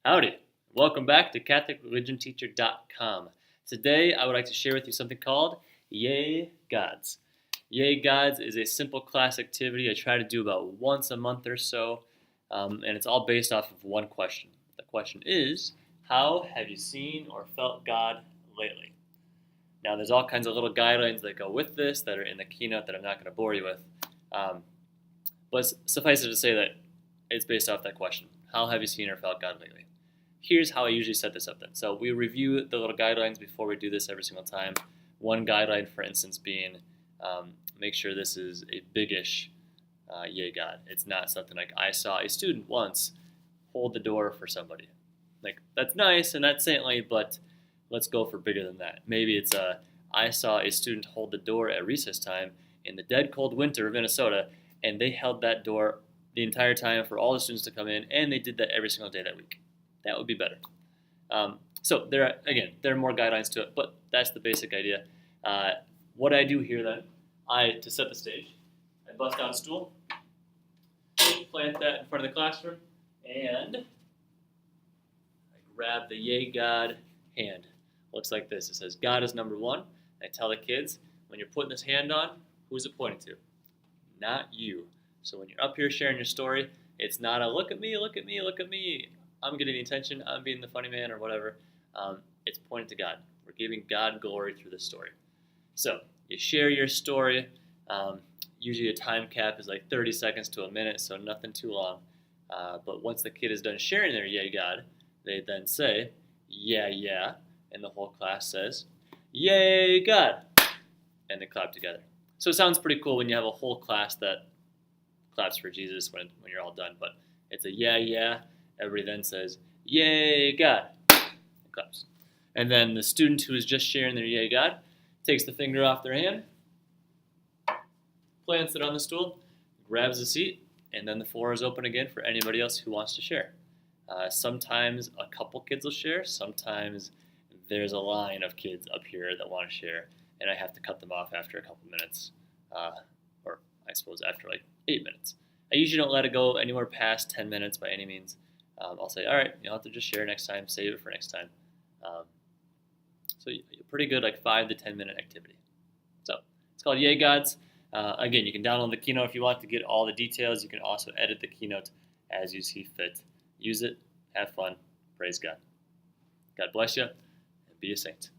Howdy, welcome back to CatholicReligionTeacher.com. Today I would like to share with you something called Yay Gods. Yay Gods is a simple class activity I try to do about once a month or so, and it's all based off of one question. The question is, how have you seen or felt God lately? Now there's all kinds of little guidelines that go with this that are in the keynote that I'm not going to bore you with, but suffice it to say that it's based off that question. How have you seen or felt God lately? Here's how I usually set this up then. So we review the little guidelines before we do this every single time. One guideline, for instance, being make sure this is a big-ish yay God. It's not something like, I saw a student once hold the door for somebody. Like, that's nice and that's saintly, but let's go for bigger than that. Maybe it's I saw a student hold the door at recess time in the dead cold winter of Minnesota, and they held that door the entire time for all the students to come in, and they did that every single day that week. That would be better. So there are more guidelines to it, but that's the basic idea. What I do here then, to set the stage, I bust out a stool, plant that in front of the classroom, and I grab the Yay God hand. Looks like this. It says, God is number one. I tell the kids, when you're putting this hand on, who's it pointing to? Not you. So when you're up here sharing your story, it's not a look at me, look at me, look at me. I'm getting the attention, I'm being the funny man or whatever. It's pointed to God. We're giving God glory through this story. So you share your story. Usually a time cap is like 30 seconds to a minute, so nothing too long. But once the kid is done sharing their Yay God, they then say, yeah, yeah, and the whole class says, Yay God, and they clap together. So it sounds pretty cool when you have a whole class that claps for Jesus when you're all done, but it's a yeah, yeah. Everybody then says, Yay God, and claps. And then the student who is just sharing their Yay God takes the finger off their hand, plants it on the stool, grabs a seat, and then the floor is open again for anybody else who wants to share. Sometimes a couple kids will share, sometimes there's a line of kids up here that want to share, and I have to cut them off after a couple minutes, or I suppose after like 8 minutes. I usually don't let it go anywhere past 10 minutes by any means. I'll say, all right, you'll have to just share next time, save it for next time. So pretty good, like 5 to 10 minute activity. So it's called Yay Gods. Again, you can download the keynote if you want to get all the details. You can also edit the keynote as you see fit. Use it, have fun, praise God. God bless you, and be a saint.